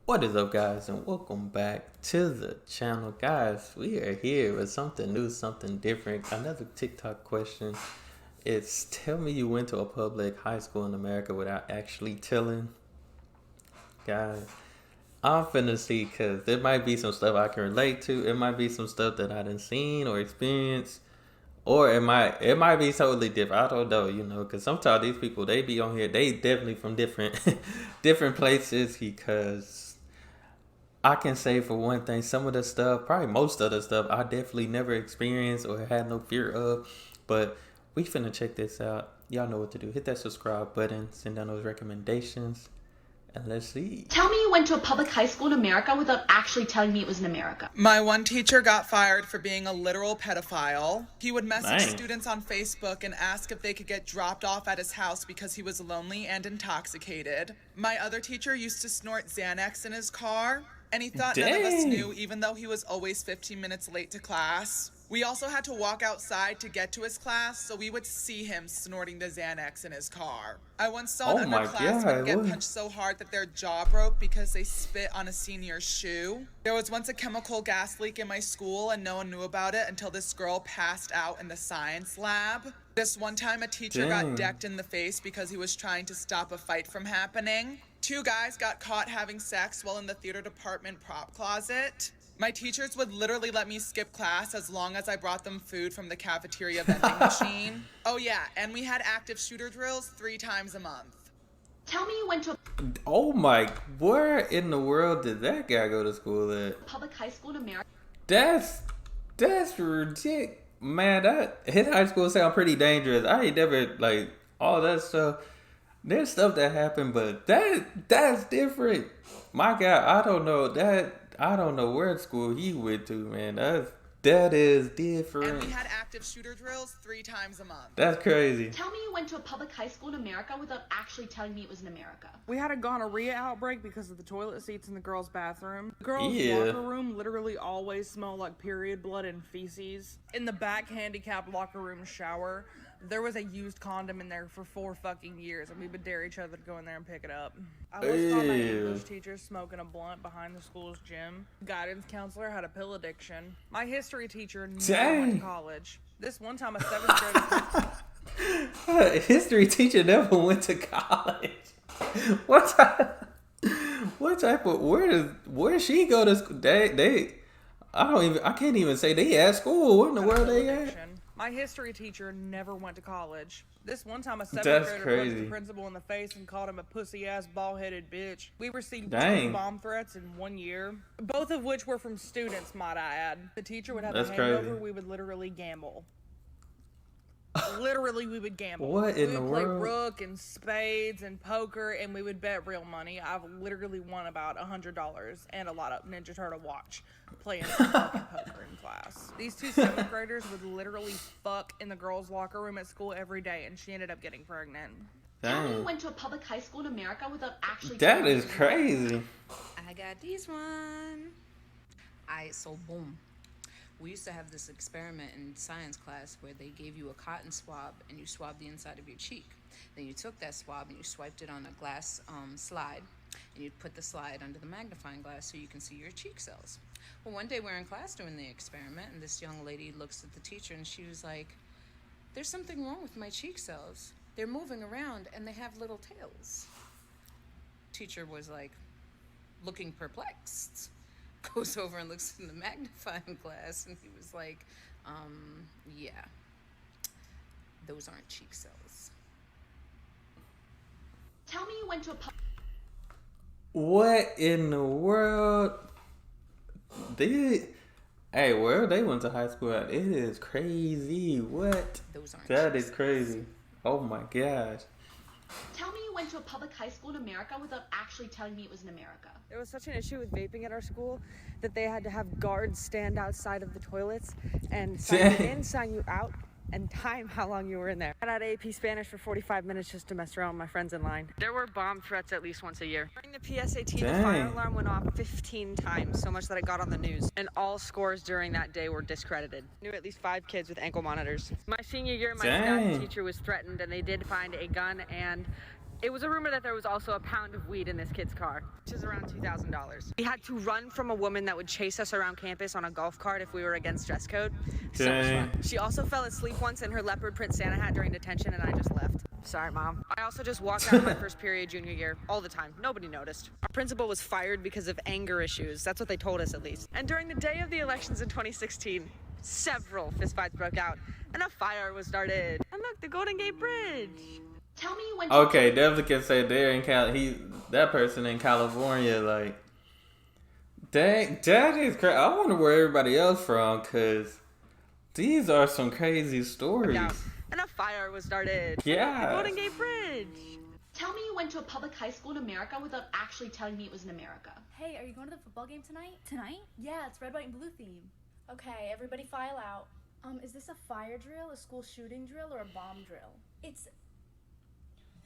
What is up, guys, and welcome back to the channel. Guys, we are here with something new, something different. Another TikTok question. It's tell me you went to a public high school in America without actually telling. Guys, I'm finna see because there might be some stuff I can relate to. It might be some stuff that I done seen or experienced. Or it might be totally different. I don't know, because sometimes these people they be on here, they definitely from different different places because I can say for one thing, some of the stuff, probably most of the stuff, I definitely never experienced or had no fear of. But we finna check this out. Y'all know what to do. Hit that subscribe button, send down those recommendations, and let's see. Tell me you went to a public high school in America without actually telling me it was in America. My one teacher got fired for being a literal pedophile. He would message Dang. students on Facebook and ask if they could get dropped off at his house because he was lonely and intoxicated. My other teacher used to snort Xanax in his car, and he thought none of us Dang. knew, even though he was always 15 minutes late to class. We also had to walk outside to get to his class, so we would see him snorting the Xanax in his car. I once saw Oh an my underclassman God, get what? punched so hard that their jaw broke because they spit on a senior's shoe. There was once a chemical gas leak in my school, and no one knew about it until this girl passed out in the science lab. This one time, a teacher Dang. got decked in the face because he was trying to stop a fight from happening. Two guys got caught having sex while in the theater department prop closet. My teachers would literally let me skip class as long as I brought them food from the cafeteria vending machine. Oh yeah, and we had active shooter drills 3 times a month. Tell me you went to a Oh my, where in the world did that guy go to school at? public high school in America. That's ridiculous, man. That his high school sound pretty dangerous. I ain't never like all that stuff. There's stuff that happened, but that's different. My God, I don't know where school he went to, man. That is And different. we had active shooter drills 3 times a month. That's crazy. Tell me you went to a public high school in America without actually telling me it was in America. We had a gonorrhea outbreak because of the toilet seats in the girls' bathroom. The girls' Yeah. locker room literally always smelled like period blood and feces. In the back handicapped locker room shower, there was a used condom in there for 4 fucking years, and we would dare each other to go in there and pick it up. I once saw my Ew. English teacher smoking a blunt behind the school's gym. Guidance counselor had a pill addiction. My history teacher never went Dang. to college. This one time, a 7th grader... History teacher never went to college. What type of where she go to school? I can't even say they at school. What in the world they at? addiction. My history teacher never went to college. This one time, a 7th That's grader crazy. punched the principal in the face and called him a pussy-ass, ball-headed bitch. We received Dang. 2 bomb threats in 1 year, both of which were from students, might I add. The teacher would have That's a hangover, crazy. we would literally gamble. Literally, we would gamble. What in we the would play world? rook and spades and poker, and we would bet real money. I've literally won about $100 and a lot of Ninja Turtle watch playing some fucking poker in class. These 2 7th graders would literally fuck in the girls' locker room at school every day, and she ended up getting pregnant. Tell me you Dang, went to a public high school in America without actually that telling me is it was in America. crazy. I got this one. Alright, so boom. We used to have this experiment in science class where they gave you a cotton swab and you swabbed the inside of your cheek. Then you took that swab and you swiped it on a glass slide, and you put the slide under the magnifying glass so you can see your cheek cells. Well, one day we're in class doing the experiment, and this young lady looks at the teacher and she was like, "There's something wrong with my cheek cells. They're moving around and they have little tails." Teacher was like, looking perplexed, goes over and looks in the magnifying glass, and he was like, yeah, those aren't cheek cells. Tell me you went to a public What in the world? They, hey, where they went to high school at? It is crazy. What? Those aren't That cheek is crazy. Oh my gosh. Tell me you went to a public high school in America without actually telling me it was in America. There was such an issue with vaping at our school that they had to have guards stand outside of the toilets and sign you Dang. in, sign you out, and time how long you were in there. I had AP Spanish for 45 minutes just to mess around with my friends in line. There were bomb threats at least once a year. During the PSAT, the fire Dang. alarm went off 15 times, so much that it got on the news. And all scores during that day were discredited. Knew at least 5 kids with ankle monitors. My senior year, my Dang. stats teacher was threatened, and they did find a gun and It was a rumor that there was also a pound of weed in this kid's car, which is around $2,000. We had to run from a woman that would chase us around campus on a golf cart if we were against dress code. So much fun. She also fell asleep once in her leopard print Santa hat during detention, and I just left. Sorry, Mom. I also just walked out of my first period junior year, all the time. Nobody noticed. Our principal was fired because of anger issues. That's what they told us, at least. And during the day of the elections in 2016, several fistfights broke out, and a fire was started. And look, the Golden Gate Bridge. Tell me you went to Okay, definitely can say there in that person in California, like, dang, that is crazy. I wonder where everybody else from, cause these are some crazy stories. Yeah. And a fire was started. Yeah. The Golden Gate Bridge. Tell me you went to a public high school in America without actually telling me it was in America. Hey, are you going to the football game tonight? Tonight? Yeah, it's red, white, and blue theme. Okay, everybody file out. Is this a fire drill, a school shooting drill, or a bomb drill? It's...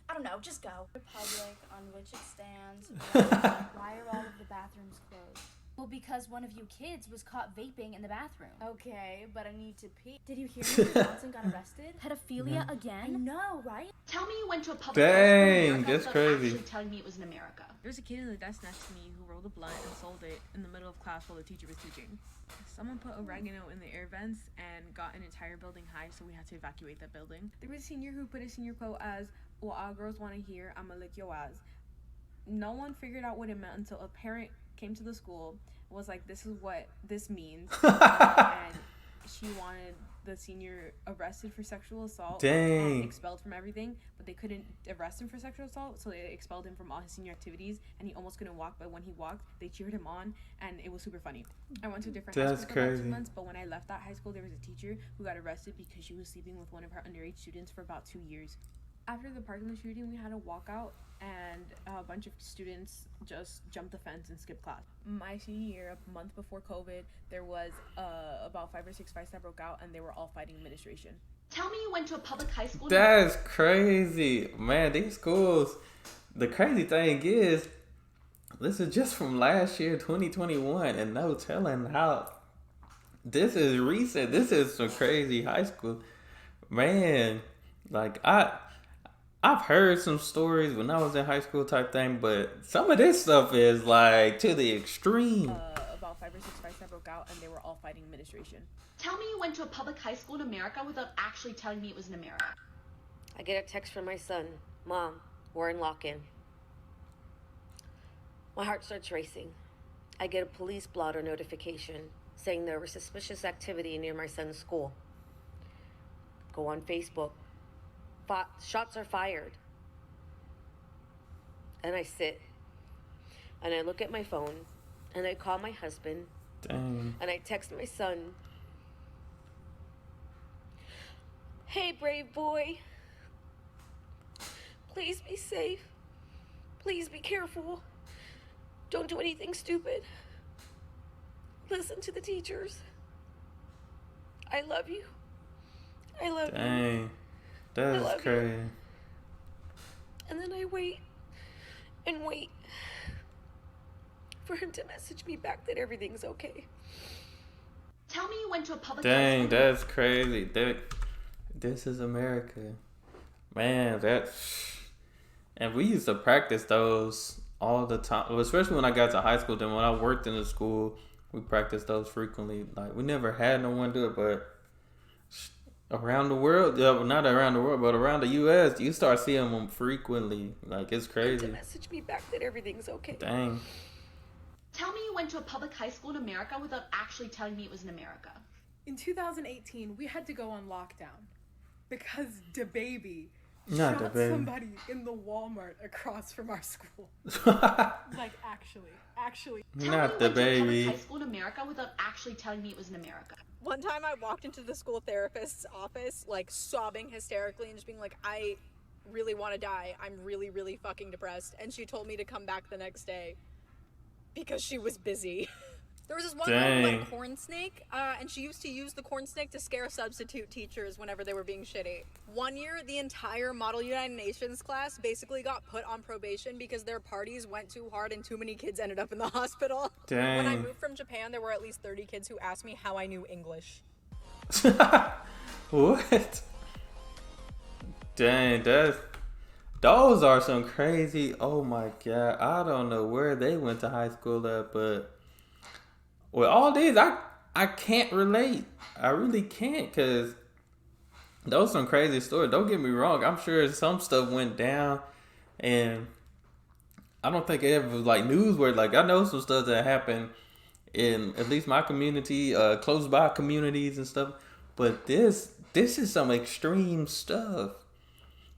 I don't know, just go. Republic on which it stands. Why are all of the bathrooms closed? Well, because one of you kids was caught vaping in the bathroom. Okay, but I need to pee. Did you hear Mr. Johnson got arrested? Pedophilia again? I know, right? Tell me you went to a public high school in Dang, America that's without crazy. actually telling me it was in America. There was a kid in the desk next to me who rolled a blunt and sold it in the middle of class while the teacher was teaching. Someone put oregano in the air vents and got an entire building high, so we had to evacuate that building. There was a senior who put a senior quote as, "What all girls want to hear, I'ma lick your ass." No one figured out what it meant until a parent came to the school, was like, "This is what this means," and she wanted the senior arrested for sexual assault and expelled from everything, but they couldn't arrest him for sexual assault, so they expelled him from all his senior activities, and he almost couldn't walk, but when he walked, they cheered him on, and it was super funny. I went to a different high school for about 2 months, but when I left that high school, there was a teacher who got arrested because she was sleeping with one of her underage students for about 2 years. After the parking lot shooting, we had a walkout, and a bunch of students just jumped the fence and skipped class. My senior year, a month before COVID, there was about 5 or 6 fights that broke out, and they were all fighting administration. Tell me you went to a public high school. That's crazy. Man, these schools, the crazy thing is, this is just from last year, 2021, and no telling how, this is recent. This is some crazy high school. Man, like, I've heard some stories when I was in high school type thing, but some of this stuff is like to the extreme. About 5 or 6 fights that broke out, and they were all fighting administration. Tell me you went to a public high school in America without actually telling me it was in America. I get a text from my son. Mom, we're in lock-in. My heart starts racing. I get a police blotter notification saying there was suspicious activity near my son's school. Go on Facebook. Shots are fired. And I sit and I look at my phone and I call my husband. Dang. And I text my son, "Hey, brave boy, please be safe. Please be careful. Don't do anything stupid. Listen to the teachers. I love you. I love you." Dang. That's crazy. And then I wait and wait for him to message me back that everything's okay. Tell me you went to a public high Dang, school. that's crazy. This is America. Man, and we used to practice those all the time. Well, especially when I got to high school. Then when I worked in the school, we practiced those frequently. Like, we never had no one do it, but around the world, not around the world, but around the U.S., you start seeing them frequently. Like, it's crazy. To message me back that everything's okay. Dang. Tell me you went to a public high school in America without actually telling me it was in America. In 2018, we had to go on lockdown because DaBaby Not shot DaBaby. somebody in the Walmart across from our school. Like, actually. Tell Not me you went to a DaBaby. public high school in America without actually telling me it was in America. One time I walked into the school therapist's office, like, sobbing hysterically and just being like, I really want to die. I'm really, really fucking depressed. And she told me to come back the next day because she was busy. There was this one girl who went corn snake, and she used to use the corn snake to scare substitute teachers whenever they were being shitty. One year, the entire Model United Nations class basically got put on probation because their parties went too hard and too many kids ended up in the hospital. Dang. When I moved from Japan, there were at least 30 kids who asked me how I knew English. What? Dang, Those are some crazy. Oh my god, I don't know where they went to high school at, but with all these, I can't relate. I really can't, cause those some crazy stories. Don't get me wrong. I'm sure some stuff went down, and I don't think it ever was like newsworthy. Like I know some stuff that happened in at least my community, close by communities and stuff. But this is some extreme stuff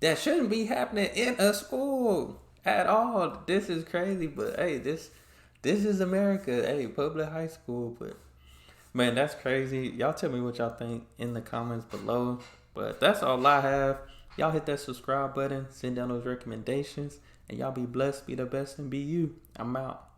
that shouldn't be happening in a school at all. This is crazy, but hey, this is America. Hey, public high school, but man, that's crazy. Y'all tell me what y'all think in the comments below. But that's all I have. Y'all hit that subscribe button, send down those recommendations, and y'all be blessed, be the best, and be you. I'm out.